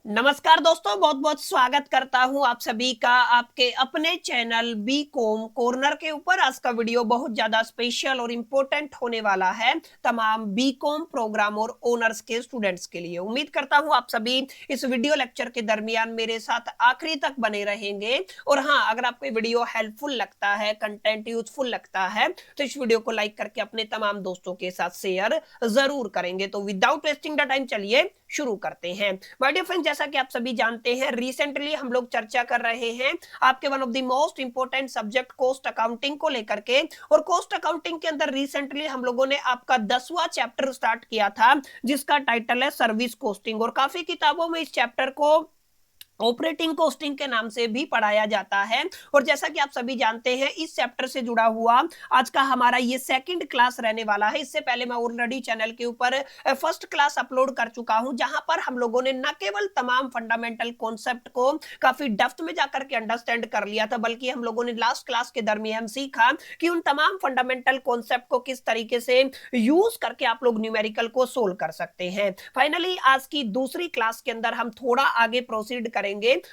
नमस्कार दोस्तों, बहुत बहुत स्वागत करता हूं आप सभी का आपके अपने चैनल बी कॉम कॉर्नर के ऊपर। आज का वीडियो बहुत ज्यादा स्पेशल और इम्पोर्टेंट होने वाला है तमाम बी कॉम प्रोग्राम और ओनर्स के स्टूडेंट्स के लिए। उम्मीद करता हूं आप सभी इस वीडियो लेक्चर के दरमियान मेरे साथ आखिरी तक बने रहेंगे। और हाँ, अगर आपको वीडियो हेल्पफुल लगता है, कंटेंट यूजफुल लगता है, तो इस वीडियो को लाइक करके अपने तमाम दोस्तों के साथ शेयर जरूर करेंगे। तो विदाउट वेस्टिंग द टाइम चलिए शुरू करते हैं। माय डियर फ्रेंड्स, जैसा कि आप सभी जानते हैं, रिसेंटली हम लोग चर्चा कर रहे हैं आपके one of the most important subject cost accounting को लेकर के। और कॉस्ट अकाउंटिंग के अंदर रिसेंटली हम लोगों ने आपका 10वां चैप्टर स्टार्ट किया था, जिसका टाइटल है सर्विस कॉस्टिंग। और काफी किताबों में इस चैप्टर को ऑपरेटिंग कॉस्टिंग के नाम से भी पढ़ाया जाता है। और जैसा कि आप सभी जानते हैं, इस चैप्टर से जुड़ा हुआ आज का हमारा ये सेकंड क्लास रहने वाला है। इससे पहले मैं ऑलरेडी चैनल के ऊपर फर्स्ट क्लास अपलोड कर चुका हूं, जहां पर हम लोगों ने न केवल तमाम फंडामेंटल कॉन्सेप्ट को काफी डेप्थ में जाकर के अंडरस्टैंड कर लिया था, बल्कि हम लोगों ने लास्ट क्लास के दरमियान सीखा कि उन तमाम फंडामेंटल कॉन्सेप्ट को किस तरीके से यूज करके आप लोग न्यूमेरिकल को सोल्व कर सकते हैं। फाइनली आज की दूसरी क्लास के अंदर हम थोड़ा आगे प्रोसीड करेंगे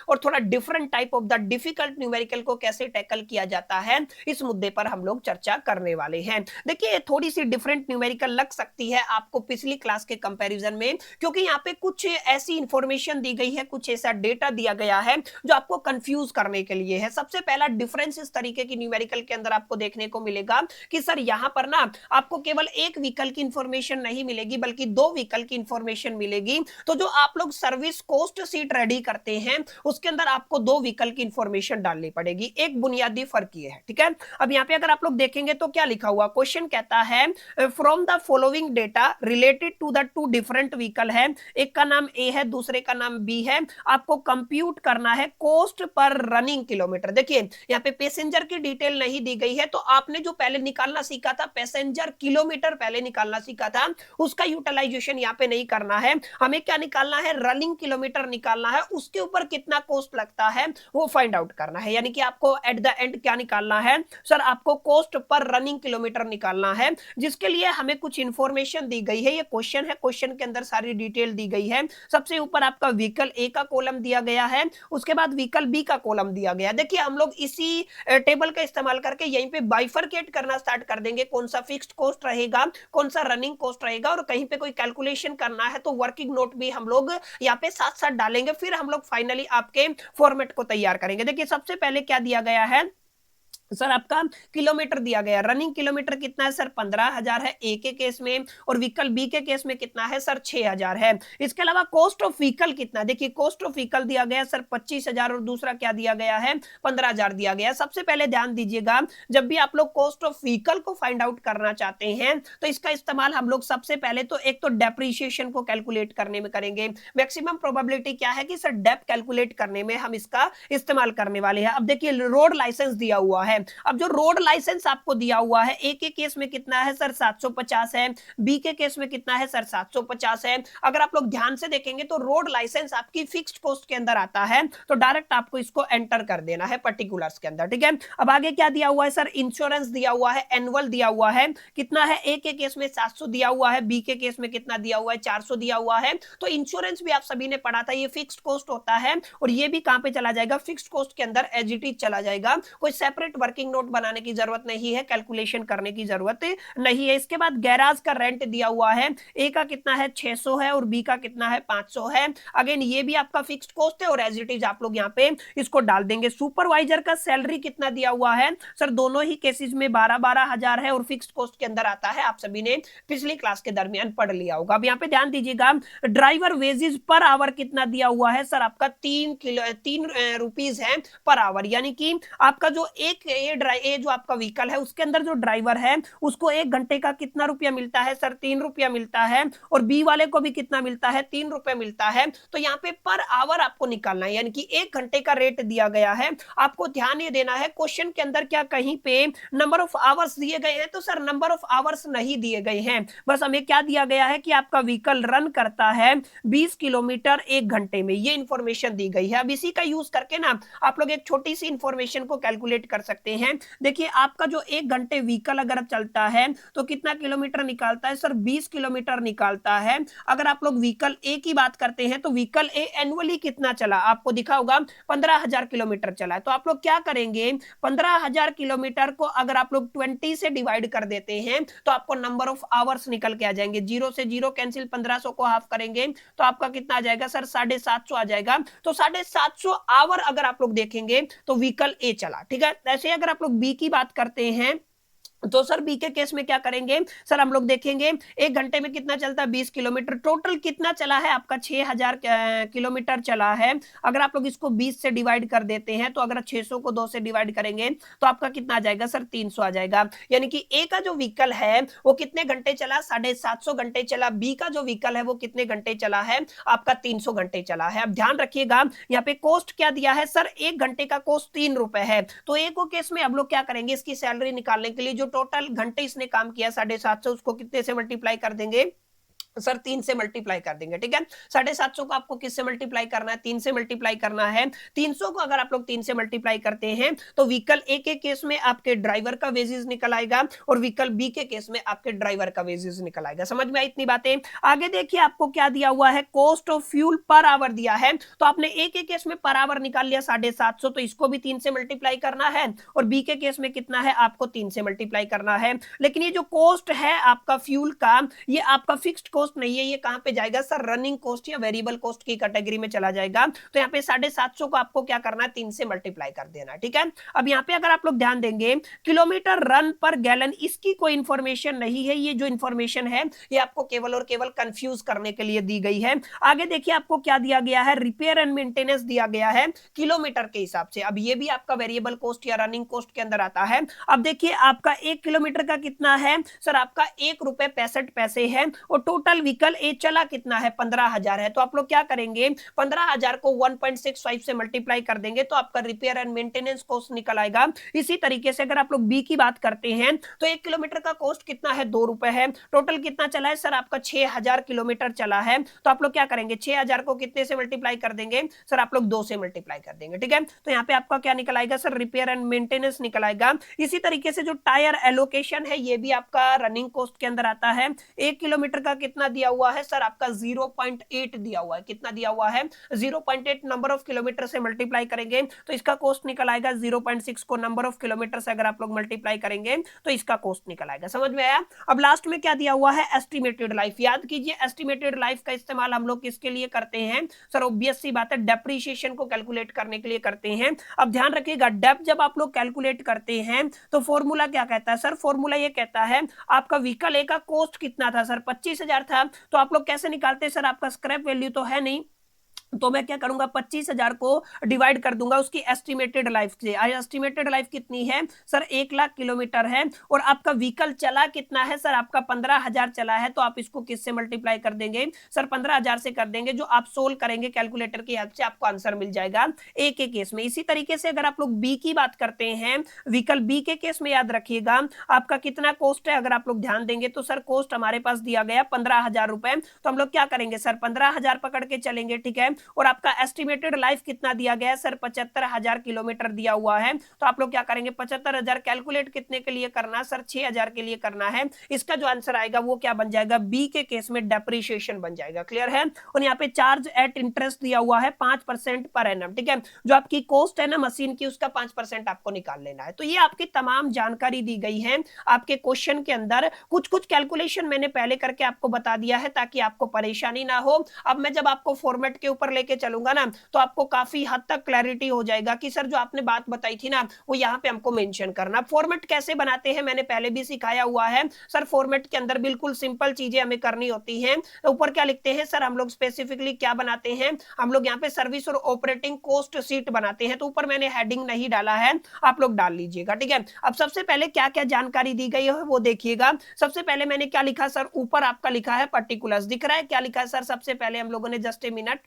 और थोड़ा different type of the difficult numerical को कैसे टैकल किया जाता है, इस मुद्दे पर हम लोग चर्चा करने वाले हैं। देखिए, थोड़ी सी डिफरेंट न्यूमेरिकल लग सकती है आपको पिछली क्लास के कंपैरिजन में, क्योंकि यहाँ पे कुछ ऐसी इंफॉर्मेशन दी गई है, कुछ ऐसा डेटा दिया गया है जो आपको कंफ्यूज करने के लिए है। सबसे पहला डिफरेंस इस तरीके की न्यूमेरिकल के अंदर आपको देखने को मिलेगा कि सर यहाँ पर ना आपको केवल एक व्हीकल की इंफॉर्मेशन नहीं मिलेगी, बल्कि दो व्हीकल की इंफॉर्मेशन मिलेगी। तो जो आप लोग सर्विस कॉस्ट शीट रेडी करते हैं, उसके अंदर आपको दो व्हीकल की इंफॉर्मेशन डालनी पड़ेगी। एक बुनियादी फर्क ये है, ठीक है। अब यहाँ पे अगर आप लोग देखेंगे तो क्या लिखा हुआ, क्वेश्चन कहता है from the following data related to the two different vehicle है, एक का नाम ए है, दूसरे का नाम बी है, आपको कंप्यूट करना है कॉस्ट पर रनिंग किलोमीटर। देखिए, यहाँ पे पैसेंजर की डिटेल नहीं दी गई है, तो आपने जो पहले निकालना सीखा था पैसेंजर किलोमीटर पहले निकालना सीखा था, उसका यूटिलाइजेशन यहाँ पे नहीं करना है। हमें क्या निकालना है, रनिंग किलोमीटर निकालना है, उसके ऊपर कितना कॉस्ट लगता है वो फाइंड आउट करना है। यानी कि आपको एट द एंड क्या निकालना है सर, आपको कॉस्ट पर रनिंग किलोमीटर निकालना है, जिसके लिए हमें कुछ इंफॉर्मेशन दी गई है। ये क्वेश्चन है, क्वेश्चन के अंदर सारी डिटेल दी गई है। सबसे ऊपर आपका व्हीकल ए का कॉलम दिया गया है, उसके बाद व्हीकल बी का कॉलम दिया गया। देखिए, हम लोग इसी टेबल का इस्तेमाल करके यहीं पे बाइफरकेट करना स्टार्ट कर देंगे, कौन सा फिक्स्ड कॉस्ट रहेगा, कौन सा रनिंग कॉस्ट रहेगा। और कहीं पे कोई कैलकुलेशन करना है तो वर्किंग नोट भी हम लोग यहाँ पे साथ साथ डालेंगे, फिर हम लोग फाइनली आपके फॉर्मेट को तैयार करेंगे। देखिए, सबसे पहले क्या दिया गया है सर, आपका किलोमीटर दिया गया, रनिंग किलोमीटर कितना है सर, 15,000 है ए के केस में, और व्हीकल बी के केस में कितना है सर, 6,000 है। इसके अलावा कॉस्ट ऑफ व्हीकल कितना, देखिए कॉस्ट ऑफ व्हीकल दिया गया सर 25,000, और दूसरा क्या दिया गया है 15,000 दिया गया। सबसे पहले ध्यान दीजिएगा, जब भी आप लोग कॉस्ट ऑफ व्हीकल को फाइंड आउट करना चाहते हैं तो इसका इस्तेमाल हम लोग सबसे पहले तो एक तो डेप्रिसिएशन को कैलकुलेट करने में करेंगे। मैक्सिमम प्रोबेबिलिटी क्या है कि सर डेप कैलकुलेट करने में हम इसका इस्तेमाल करने वाले हैं। अब देखिए, रोड लाइसेंस दिया हुआ है। अब जो रोड लाइसेंस आपको दिया हुआ है, ए के केस में कितना है सर 750 है, बी के केस में कितना है सर 750 है। अगर आप लोग ध्यान से देखेंगे तो रोड लाइसेंस आपकी फिक्स्ड कॉस्ट के अंदर आता है, तो डायरेक्ट आपको इसको एंटर कर देना है पर्टिकुलर्स के अंदर, ठीक है। अब आगे क्या दिया हुआ है सर, इंश्योरेंस दिया हुआ है, एनुअल दिया हुआ है, कितना है ए के केस में 700 दिया हुआ है, बी के केस में कितना दिया हुआ है 400 दिया हुआ है। तो इंश्योरेंस भी आप सभी ने पढ़ा था, ये फिक्स्ड कॉस्ट होता है, और ये भी कहां पे चला जाएगा, फिक्स्ड कॉस्ट के अंदर एज इट इज चला जाएगा। कोई सेपरेट वर्किंग नोट बनाने की जरूरत नहीं है, कैलकुलेशन करने की जरूरत नहीं है। इसके बाद गैराज का रेंट दिया हुआ है, ए का कितना है 600 है, और बी का कितना है 500 है। अगेन ये भी आपका फिक्स्ड कॉस्ट है, और एज इट इज आप लोग यहाँ पे इसको डाल देंगे। सुपरवाइजर का सैलरी कितना दिया हुआ है सर, दोनों ही केसेस में 12,000 है, और फिक्स्ड कॉस्ट के अंदर आता है, आप सभी ने पिछली क्लास के दरमियान पढ़ लिया होगा। अब यहाँ पे ध्यान दीजिएगा, ड्राइवर वेजेस पर आवर कितना दिया हुआ है सर, आपका 3 रुपीज है पर आवर। यानी कि आपका जो ये जो आपका व्हीकल है उसके अंदर जो ड्राइवर है उसको 1 घंटे का कितना रुपया मिलता है सर, 3 रुपया मिलता है, और बी वाले को भी कितना मिलता है 3 रुपए मिलता है। तो यहाँ पे पर आवर आपको निकालना है, यानी कि 1 घंटे का रेट दिया गया है। आपको ध्यान ये देना है, क्वेश्चन के अंदर क्या कहीं पे नंबर ऑफ आवर्स दिए गए हैं तो सर नंबर ऑफ आवर्स नहीं दिए गए हैं, बस हमें क्या दिया गया है कि आपका व्हीकल रन करता है 20 किलोमीटर 1 घंटे में, ये इंफॉर्मेशन दी गई है। अब इसी का यूज करके ना आप लोग एक छोटी सी इंफॉर्मेशन को कैलकुलेट कर सकते लेते हैं। देखिए आपका जो 1 घंटे व्हीकल अगर चलता है तो कितना किलोमीटर निकालता है सर, 20 किलोमीटर निकालता है। अगर आप लोग व्हीकल ए की बात करते हैं तो व्हीकल ए एनुअली कितना चला, आपको दिखा होगा 15,000 किलोमीटर चला है। तो आप लोग क्या करेंगे, 15,000 किलोमीटर को अगर आप लोग 20 से डिवाइड कर देते हैं तो आपको नंबर ऑफ आवर्स निकल के आ जाएंगे। 0 से 0 कैंसिल, 1500 को हाफ करेंगे तो आपका कितना आ जाएगा सर, 750 आ जाएगा। तो 750 आवर अगर आप लोग देखेंगे तो व्हीकल ए चला, ठीक है। ऐसे अगर आप लोग बी की बात करते हैं तो सर बी के केस में क्या करेंगे सर, हम लोग देखेंगे 1 घंटे में कितना चलता है, 20 किलोमीटर। टोटल कितना चला है आपका, 6000 किलोमीटर चला है। अगर आप लोग इसको 20 से डिवाइड कर देते हैं तो अगर 600 को 2 से डिवाइड करेंगे तो आपका कितना आ जाएगा सर, 300 आ जाएगा। यानी कि ए का जो व्हीकल है वो कितने घंटे चला, 750 घंटे चला। बी का जो व्हीकल है वो कितने घंटे चला है, आपका 300 घंटे चला है। अब ध्यान रखिएगा यहाँ पे कोस्ट क्या दिया है सर, 1 घंटे का कोस्ट 3 रुपए है। तो ए को केस में हम लोग क्या करेंगे, इसकी सैलरी निकालने के लिए जो टोटल घंटे इसने काम किया 750, उसको कितने से मल्टीप्लाई कर देंगे सर, 3 से मल्टीप्लाई कर देंगे, ठीक है। 750 को आपको किससे मल्टीप्लाई करना है, 3 से मल्टीप्लाई करना है। 300 को अगर आप लोग 3 से मल्टीप्लाई करते हैं तो व्हीकल ए के केस में आपके ड्राइवर का वेजेस निकल आएगा और व्हीकल बी के केस में आपके ड्राइवर का वेजेस निकल आएगा। समझ में आई इतनी बातें। आगे देखिए आपको क्या दिया हुआ है, cost of fuel per hour दिया है। तो आपने ए के केस में पर आवर निकाल लिया 750, तो इसको भी 3 से मल्टीप्लाई करना है और बी के केस में कितना है, आपको 3 से मल्टीप्लाई करना है। लेकिन ये जो कॉस्ट है आपका फ्यूल का, ये आपका फिक्स्ड कॉस्ट नहीं है, ये कहां पे जाएगा सर, रनिंग कॉस्ट या वेरिएबल कॉस्ट की कैटेगरी में चला जाएगा। तो यहाँ पे 750 को आपको क्या करना है, 3 से मल्टीप्लाई कर देना, ठीक है। अब यहाँ पे अगर आप लोग ध्यान देंगे किलोमीटर रन पर गैलन, इसकी कोई इंफॉर्मेशन नहीं है। ये जो इंफॉर्मेशन है ये आपको केवल और केवल कंफ्यूज करने के लिए दी गई है। आगे देखिए आपको क्या दिया गया है, रिपेयर एंड मेंटेनेंस दिया गया है किलोमीटर के हिसाब से। अब ये भी आपका वेरिएबल कॉस्ट या रनिंग कॉस्ट के अंदर आता है। अब देखिए आपका 1 किलोमीटर का कितना है सर, आपका 1 रुपए 65 पैसे है और टोटल व्हीकल ए चला कितना है, 15,000 है। तो आप लोग क्या करेंगे, 15,000 को 1.65 से मल्टीप्लाई कर देंगे तो आपका रिपेयर एंड मेंटेनेंस कॉस्ट निकल आएगा। इसी तरीके से अगर आप लोग बी की बात करते हैं तो 1 किलोमीटर का कॉस्ट कितना है, 2 रुपए है। टोटल कितना चला है सर, आपका 6,000 किलोमीटर चला है। तो आप लोग क्या करेंगे, 6,000 को कितने से मल्टीप्लाई कर देंगे सर, आप लोग 2 से मल्टीप्लाई कर देंगे, ठीक है। तो यहाँ पे आपका क्या निकल आएगा सर, रिपेयर एंड मेंटेनेंस निकल आएगा। इसी तरीके से जो टायर एलोकेशन है ये भी आपका रनिंग कॉस्ट के अंदर आता है। 1 किलोमीटर का कितना दिया हुआ है सर, आपका 0.8 दिया हुआ है। कितना दिया हुआ है, 0.8 नंबर ऑफ किलोमीटर से मल्टीप्लाई करेंगे तो इसका कॉस्ट निकल आएगा। 0.6 को नंबर ऑफ किलोमीटर से अगर आप लोग मल्टीप्लाई करेंगे तो इसका कॉस्ट निकल आएगा। समझ में आया। अब लास्ट में क्या दिया हुआ है, एस्टिमेटेड लाइफ। याद कीजिए एस्टिमेटेड लाइफ का इस्तेमाल हम लोग किसके लिए करते हैं सर, ऑब्वियस सी बात है डेप्रिसिएशन को कैलकुलेट करने के लिए करते हैं। अब ध्यान रखिएगा डेप जब आप लोग कैलकुलेट करते हैं तो फॉर्मूला क्या कहता है सर, फॉर्मूला ये कहता है आपका व्हीकल ए का कॉस्ट कितना था सर, 25,000 था। तो आप लोग कैसे निकालते हैं सर, आपका स्क्रैप वैल्यू तो है नहीं, तो मैं क्या करूंगा, 25,000 को डिवाइड कर दूंगा उसकी एस्टिमेटेड लाइफ से। एस्टिमेटेड लाइफ कितनी है सर, 1,00,000 किलोमीटर है और आपका व्हीकल चला कितना है सर, आपका 15,000 चला है। तो आप इसको किससे मल्टीप्लाई कर देंगे सर, 15,000 से कर देंगे। जो आप सोल्व करेंगे कैलकुलेटर की हेल्प से आपको आंसर मिल जाएगा ए के केस में। इसी तरीके से अगर आप लोग बी की बात करते हैं, व्हीकल बी के केस में याद रखिएगा आपका कितना कॉस्ट है। अगर आप लोग ध्यान देंगे तो सर कॉस्ट हमारे पास दिया गया 15,000 रुपए। तो हम लोग क्या करेंगे सर, 15,000 पकड़ के चलेंगे, ठीक है। और आपका एस्टिमेटेड लाइफ कितना दिया गया है सर, 75,000 किलोमीटर दिया हुआ है। तो आप लोग क्या करेंगे, 75,000 कैलकुलेट कितने के लिए करना सर, 6,000 के लिए करना है। इसका जो आंसर आएगा वो क्या बन जाएगा, बी के केस में डेप्रिसिएशन बन जाएगा। क्लियर है। और यहाँ पे चार्ज एट इंटरेस्ट दिया हुआ है 5% पर एनम, ठीक है। जो आपकी कॉस्ट है ना मशीन की, उसका 5% आपको निकाल लेना है। तो ये आपकी तमाम जानकारी दी गई है आपके क्वेश्चन के अंदर। कुछ कुछ कैलकुलेशन मैंने पहले करके आपको बता दिया है ताकि आपको परेशानी ना हो। अब मैं जब आपको फॉर्मेट के ऊपर लेके चलूंगा ना तो आपको काफी हद तक क्लैरिटी हो जाएगा कि सर जो आपने बात बताई थी ना वो यहाँ पे हमको मेंशन करना। फॉर्मेट कैसे बनाते हैं मैंने पहले भी सिखाया हुआ है सर। फॉर्मेट के अंदर बिल्कुल सिंपल चीजें हमें करनी होती हैं। ऊपर क्या लिखते हैं सर, हम लोग स्पेसिफिकली क्या बनाते हैं, हम लोग यहाँ पे सर्विस और ऑपरेटिंग कॉस्ट शीट बनाते हैं। तो ऊपर मैंने हेडिंग नहीं डाला है, आप लोग डाल लीजिएगा, ठीक है। अब सबसे पहले क्या क्या जानकारी दी गई है वो देखिएगा। सबसे पहले मैंने क्या लिखा सर, ऊपर आपका लिखा है पर्टिकुलर्स, दिख रहा है क्या लिखा है सर। सबसे पहले हम लोगों ने, जस्ट ए मिनट,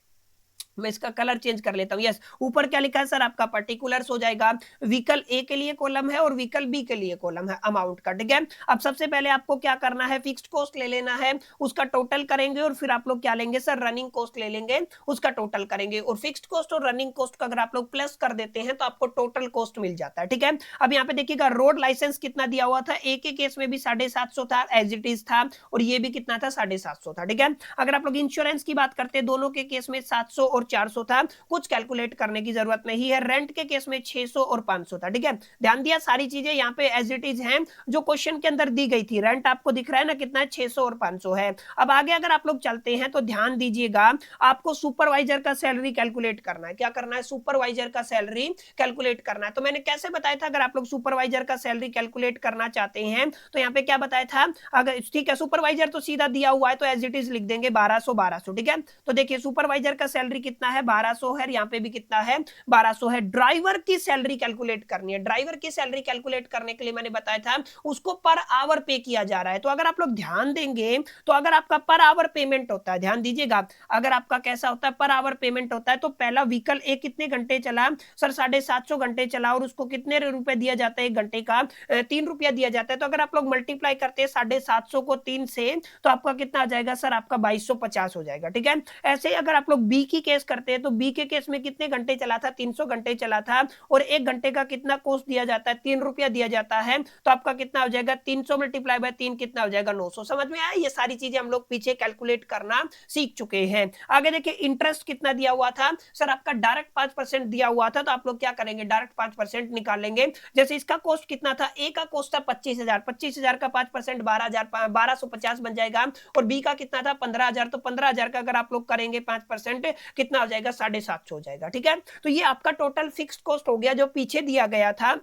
मैं इसका कलर चेंज कर लेता हूं। यस, ऊपर क्या लिखा है सर आपका पर्टिकुलर्स हो जाएगा, व्हीकल ए के लिए कॉलम है और व्हीकल बी के लिए कॉलम है अमाउंट का। ठीक है, अब सबसे पहले आपको क्या करना है, फिक्स्ड कॉस्ट ले लेना है, उसका टोटल करेंगे और फिर आप लोग क्या लेंगे सर, रनिंग कॉस्ट ले लेंगे, उसका टोटल करेंगे। और फिक्स्ड कॉस्ट और रनिंग कॉस्ट का अगर आप लोग प्लस कर देते हैं तो आपको टोटल कॉस्ट मिल जाता है। ठीक है, अब यहाँ पे देखिएगा रोड लाइसेंस कितना दिया हुआ था, एक एक केस में भी 750 था, एज इट इज था, और ये भी कितना था, 750 था। ठीक है, अगर आप लोग इंश्योरेंस की बात करते हैं, दोनों के केस में 700 और 400 था, कुछ कैलकुलेट करने की जरूरत नहीं है। रेंट के केस में 600 और 500 था। ठीक है, ध्यान दिया, सारी चीजें यहाँ पे एज इट इज हैं जो क्वेश्चन के अंदर दी गई थी। रेंट आपको दिख रहा है ना कितना है, 600 और 500 है। अब आगे अगर आप लोग चलते हैं तो ध्यान दीजिएगा, आपको सुपरवाइजर का सैलरी कैलकुलेट करना है। क्या करना है, सुपरवाइजर का सैलरी कैलकुलेट करना है। तो मैंने कैसे बताया था, अगर आप लोग सुपरवाइजर का सैलरी कैलकुलेट करना चाहते हैं तो यहाँ पे क्या बताया था, अगर ठीक है सुपरवाइजर तो सीधा दिया हुआ है तो एज इट इज लिख देंगे 1200 1200। ठीक है, तो देखिए सुपरवाइजर का सैलरी कितना है, 1200 है, यहाँ पे भी कितना है, 1200 है। ड्राइवर की सैलरी कैलकुलेट करनी है। ड्राइवर की सैलरी कैलकुलेट करने के लिए मैंने बताया था उसको पर आवर पे किया जा रहा है। तो अगर आप लोग ध्यान देंगे तो अगर आपका पर आवर पेमेंट होता है, ध्यान दीजिएगा, अगर आपका कैसा होता है, पर आवर पेमेंट होता है, तो पहला व्हीकल एक कितने घंटे चला सर, 750 घंटे चला, और उसको कितने रुपए दिया जाता है, एक घंटे का 3 रुपया दिया जाता है। तो अगर आप लोग मल्टीप्लाई करते हैं 750 को 3 से, तो आपका कितना आ जाएगा सर, आपका 2250 हो जाएगा। ठीक है, ऐसे ही अगर आप लोग बी की केस करते हैं तो बी के केस में कितने घंटे चला था, 300 घंटे चला था, और एक घंटे का कितना कॉस्ट दिया जाता है, 3 रुपया दिया जाता है। तो आपका कितना हो जाएगा, 300 मल्टीप्लाई बाय 3 कितना हो जाएगा, 900। समझ में आया, ये सारी चीजें हम लोग पीछे कैलकुलेट करना सीख चुके हैं। आगे देखिए, इंटरेस्ट कितना दिया हुआ था सर, आपका डायरेक्ट 5% दिया हुआ था, तो आप लोग क्या करेंगे, डायरेक्ट 5% निकाल लेंगे। जैसे इसका कॉस्ट कितना था, ए का कॉस्ट था 25,000, 25,000 का 5% 12,000, 1250 बन जाएगा, और बी का कितना था 15,000, तो 15,000 का अगर आप लोग करेंगे 5% कितना हो जाएगा, 750 हो जाएगा। ठीक है, तो ये आपका टोटल फिक्स्ड कॉस्ट हो गया जो पीछे दिया गया था।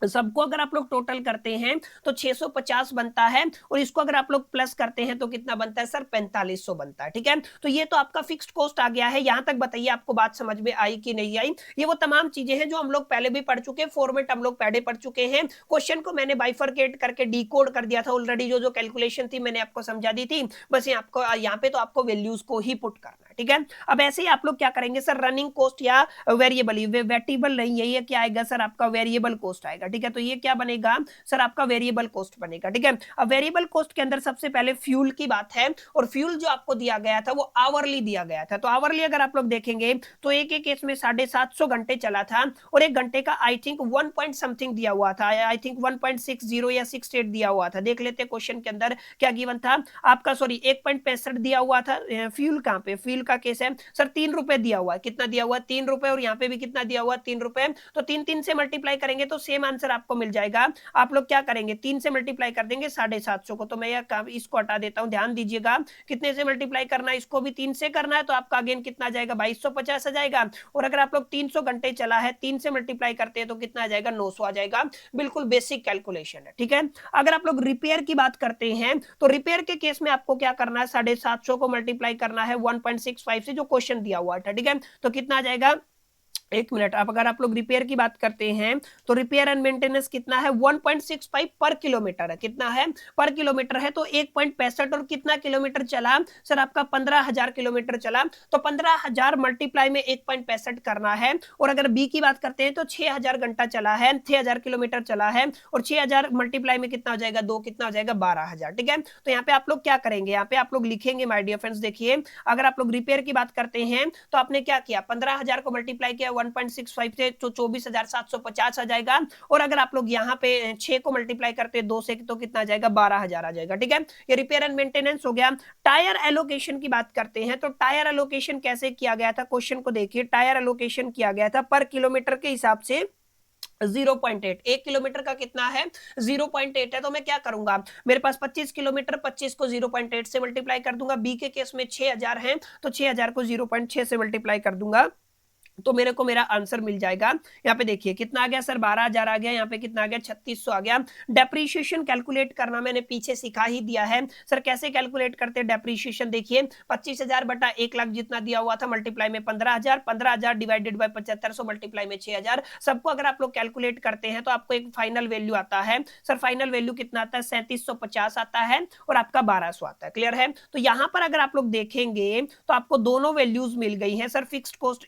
सबको अगर आप लोग टोटल करते हैं तो 650 बनता है, और इसको अगर आप लोग प्लस करते हैं तो कितना बनता है सर, 4500 बनता है। ठीक है, तो ये तो आपका फिक्स्ड कॉस्ट आ गया है। यहां तक बताइए आपको बात समझ में आई कि नहीं आई। ये वो तमाम चीजें हैं जो हम लोग पहले भी पढ़ चुके हैं, फॉर्मेट हम लोग पहले पढ़ चुके हैं। क्वेश्चन को मैंने बाइफरकेट करके डिकोड कर दिया था ऑलरेडी, जो जो कैलकुलेशन थी मैंने आपको समझा दी थी, बस यहाँ पे तो आपको वैल्यूज को ही पुट करना है। ठीक है, अब ऐसे ही आप लोग क्या करेंगे सर, रनिंग कॉस्ट या वेरिएबल, वेटिबल नहीं है ये, क्या आएगा सर, आपका वेरिएबल कॉस्ट आएगा। ठीक है, तो ये क्या बनेगा सर, आपका वेरिएबल कॉस्ट बनेगा। ठीक है, अब वेरिएबल कॉस्ट के अंदर सबसे पहले फ्यूल की बात है, और फ्यूल जो आपको दिया गया था वो आवरली दिया गया था। तो आवरली अगर आप लोग देखेंगे तो एक एक केस में 750 घंटे चला था, और एक घंटे का आई थिंक 1 पॉइंट समथिंग दिया हुआ था, आई थिंक 1.60 या 68 दिया हुआ था। देख लेते क्वेश्चन के अंदर क्या गिवन था आपका, सॉरी 1.65 दिया हुआ था। फ्यूल कहां पे, फ्यूल का केस है सर, 3 रुपए दिया हुआ है, कितना दिया हुआ है, 3 रुपए, और यहाँ पे भी कितना दिया हुआ है, 3 रुपए। तो 3 से मल्टीप्लाई करेंगे तो सेम आंसर आपको मिल जाएगा। आप लोग क्या करेंगे, 3 से मल्टीप्लाई कर देंगे 750 को, तो मैं इसको हटा देता हूं। ध्यान दीजिएगा, कितने से मल्टीप्लाई करना है, इसको भी 3 से करना है, तो आपका अगेन कितना आ जाएगा, 2250 आ जाएगा। और अगर आप लोग 300 घंटे चला है, 3 से मल्टीप्लाई करते हैं तो कितना आ जाएगा, 900 आ जाएगा। बिल्कुल बेसिक कैलकुलेशन है। ठीक है, अगर आप लोग रिपेयर की बात करते हैं तो रिपेयर के केस में आपको क्या करना है, 750 को मल्टीप्लाई करना है 1.65 से, जो क्वेश्चन दिया हुआ था। ठीक है, तो कितना आ जाएगा, एक मिनट, अब अगर आप लोग रिपेयर की बात करते हैं तो रिपेयर एंड मेंटेनेंस कितना है, 1.65 पर किलोमीटर है। कितना है, पर किलोमीटर है, तो 1.65, और कितना किलोमीटर चला सर, आपका 15,000 किलोमीटर चला, तो 15,000 मल्टीप्लाई में 1.65 करना है। और अगर बी की बात करते हैं तो 6,000 घंटा चला है, 6,000 किलोमीटर चला है, और 6,000 मल्टीप्लाई में कितना हो जाएगा, 2 कितना हो जाएगा, 12,000। ठीक है, तो यहाँ पे आप लोग क्या करेंगे, यहाँ पे आप लोग लिखेंगे माय डियर फ्रेंड्स, देखिए अगर आप लोग रिपेयर की बात करते हैं तो आपने क्या किया, 15,000 को मल्टीप्लाई किया 1.65 से, तो 24,750 आ जाएगा। और अगर आप लोग यहाँ पे 6 को मल्टीप्लाई करते हैं 2 से, तो कितना आ जाएगा, 12,000 आ जाएगा। ठीक है, ये रिपेयर एंड मेंटेनेंस हो गया। टायर एलोकेशन की बात करते हैं तो टायर एलोकेशन कैसे किया गया था, क्वेश्चन को देखिए, टायर एलोकेशन किया गया था पर किलोमीटर के हिसाब से 0.8, 1 किलोमीटर का कितना है, 0.8 है। तो मैं क्या करूंगा, मेरे पास 25 किलोमीटर, 25 को 0.8 से मल्टीप्लाई कर दूंगा। बी के केस में 6,000 है, तो 6,000 को 0.6 से मल्टीप्लाई कर दूंगा, तो मेरे को मेरा आंसर मिल जाएगा। यहाँ पे देखिए कितना आ गया सर, 12,000 आ गया, यहाँ पे कितना आ गया, 3600 आ गया। डेप्रीशिएशन कैलकुलेट करना मैंने पीछे सिखा ही दिया है सर, कैसे कैलकुलेट करते हैं डेप्रीशिएशन। देखिए 25,000 बटा 1 लाख जितना दिया हुआ था, मल्टीप्लाई में 15,000, 15,000 डिवाइडेड बाय 7500 मल्टीप्लाई में 6,000। सबको अगर आप लोग कैलकुलेट करते हैं तो आपको एक फाइनल वैल्यू आता है सर, फाइनल वैल्यू कितना आता है, 3750 आता है और आपका 1200 आता है। क्लियर है? तो यहाँ पर अगर आप लोग देखेंगे तो आपको दोनों वैल्यूज मिल गई है sir, fixed cost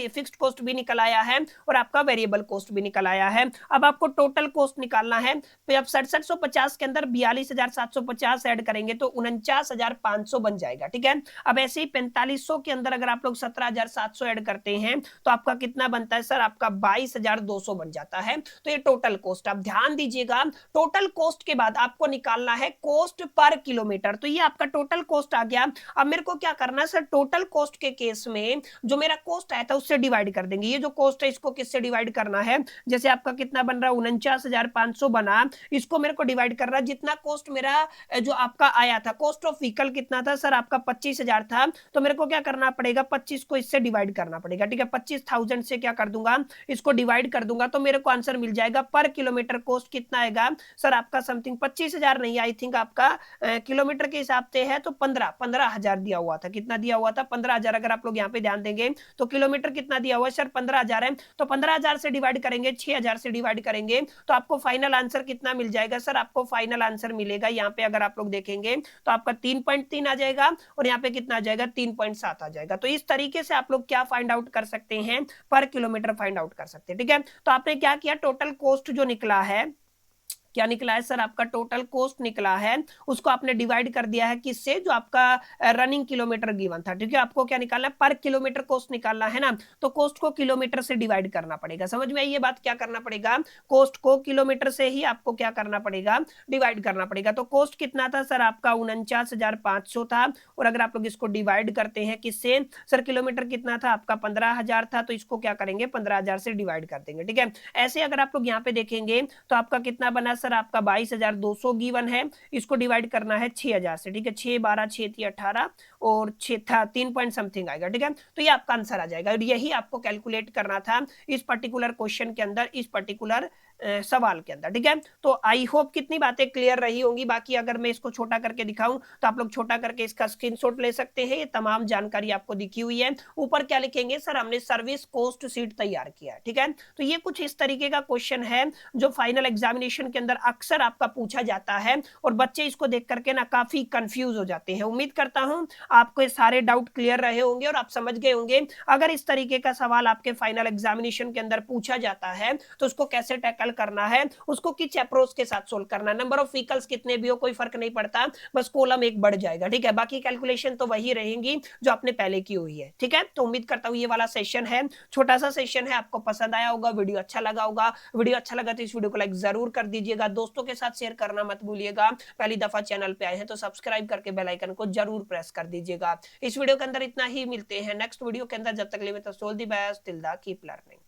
fixed cost भी निकल आया है और आपका वेरिएबल कॉस्ट भी निकल आया है। अब आपको टोटल कॉस्ट निकालना है, तो अब 6750 के अंदर 42,750 ऐड करेंगे तो 49,500 बन जाएगा। ठीक है, अब ऐसे ही 4500 के अंदर अगर आप लोग 17,700 ऐड करते हैं तो आपका कितना बनता है सर, आपका 22,200 बन जाता है। तो ये टोटल कॉस्ट, आप ध्यान दीजिएगा, टोटल कॉस्ट के बाद आपको निकालना है कॉस्ट पर किलोमीटर। तो ये आपका टोटल कॉस्ट आ गया। अब मेरे को क्या करना है सर, टोटल कॉस्ट के केस में जो मेरा कॉस्ट आया था उससे डिवाइड कर देंगे। ये जो कॉस्ट है इसको किससे डिवाइड करना है, जैसे आपका कितना बन रहा है, 49,500 बना, इसको मेरे को डिवाइड कर रहा है जितना कॉस्ट मेरा जो आपका आया था, कॉस्ट ऑफ व्हीकल कितना था सर, आपका 25,000 था, तो मेरे को क्या करना पड़ेगा, 25 को इससे डिवाइड करना पड़ेगा। ठीक है, 25,000 से क्या कर दूंगा, इसको डिवाइड कर दूंगा, तो मेरे को आंसर मिल जाएगा पर किलोमीटर कॉस्ट कितना आएगा सर, आपका समथिंग 25,000 नहीं, आई थिंक आपका किलोमीटर के हिसाब से है तो 15,000 दिया हुआ था। कितना दिया हुआ था, 15,000। अगर आप लोग यहाँ पे ध्यान देंगे तो किलोमीटर कितना दिया हुआ है सर, 15,000 है, तो 15,000 से डिवाइड करेंगे, 6,000 से डिवाइड करेंगे तो आपको फाइनल आंसर कितना मिल जाएगा सर, आपको फाइनल आंसर मिलेगा यहाँ पे अगर आप लोग देखेंगे तो आपका 3.3 आ जाएगा और यहाँ पे कितना आ जाएगा, 3.7 आ जाएगा। तो इस तरीके से आप लोग क्या फाइंड आउट कर सकते हैं, पर किलोमीटर फाइंड आउट कर सकते हैं। ठीक है, तो आपने क्या किया, टोटल कॉस्ट जो निकला है, क्या निकला है सर, आपका टोटल कॉस्ट निकला है, उसको आपने डिवाइड कर दिया है किससे, जो आपका रनिंग किलोमीटर गिवन था। ठीक है, आपको क्या निकालना है, पर किलोमीटर कॉस्ट निकालना है ना, तो कॉस्ट को किलोमीटर से डिवाइड करना पड़ेगा। समझ में आई ये बात, क्या करना पड़ेगा, कॉस्ट को किलोमीटर से ही आपको क्या करना पड़ेगा, डिवाइड करना पड़ेगा। तो कॉस्ट कितना था सर, आपका 49,500 था, और अगर आप लोग इसको डिवाइड करते हैं किससे सर, किलोमीटर कितना था आपका 15,000 था, तो इसको क्या करेंगे, 15,000 से डिवाइड कर देंगे। ठीक है, ऐसे अगर आप लोग यहाँ पे देखेंगे तो आपका कितना बना सर, आपका 22,200 गिवन है, इसको डिवाइड करना है 6,000 से। ठीक है, 6 12 6 18 और 6 था 3 पॉइंट समथिंग आएगा। ठीक है, तो ये आपका आंसर आ जाएगा और यही आपको कैलकुलेट करना था इस पर्टिकुलर क्वेश्चन के अंदर, इस पर्टिकुलर सवाल के अंदर। ठीक है, तो आई होप कितनी बातें क्लियर रही होंगी। बाकी अगर मैं इसको छोटा करके दिखाऊं तो आप लोग छोटा करके इसका स्क्रीनशॉट ले सकते हैं, ये तमाम जानकारी आपको दिखी हुई है। ऊपर क्या लिखेंगे सर, हमने सर्विस कॉस्ट शीट तैयार किया है। ठीक है, तो ये कुछ इस तरीके का क्वेश्चन है जो फाइनल एग्जामिनेशन के अंदर अक्सर आपका पूछा जाता है और बच्चे इसको देख करके ना काफी कंफ्यूज हो जाते हैं। उम्मीद करता हूं आपको ये सारे डाउट क्लियर रहे होंगे और आप समझ गए होंगे अगर इस तरीके का सवाल आपके फाइनल एग्जामिनेशन के अंदर पूछा जाता है तो उसको कैसे टैकल करना है, उसको किस अप्रोच के साथ सोल्व करना है। नंबर ऑफ व्हीकल्स कितने भी हो कोई फर्क नहीं पड़ता, बस कॉलम एक बढ़ जाएगा। ठीक है, बाकी कैलकुलेशन तो वही रहेंगी जो आपने पहले की हुई है। ठीक है, तो उम्मीद करता हूं ये वाला सेशन है, छोटा सा सेशन है, आपको पसंद आया होगा, वीडियो अच्छा लगा होगा। वीडियो अच्छा लगा तो इस वीडियो को लाइक जरूर कर दीजिएगा, दोस्तों के साथ शेयर करना मत भूलिएगा। पहली दफा चैनल पे आए हैं तो सब्सक्राइब करके बेल आइकन को जरूर प्रेस कर दीजिएगा। इस वीडियो के अंदर इतना ही, मिलते हैं नेक्स्ट वीडियो के अंदर, जब तक के लिए all the best, till the keep learning.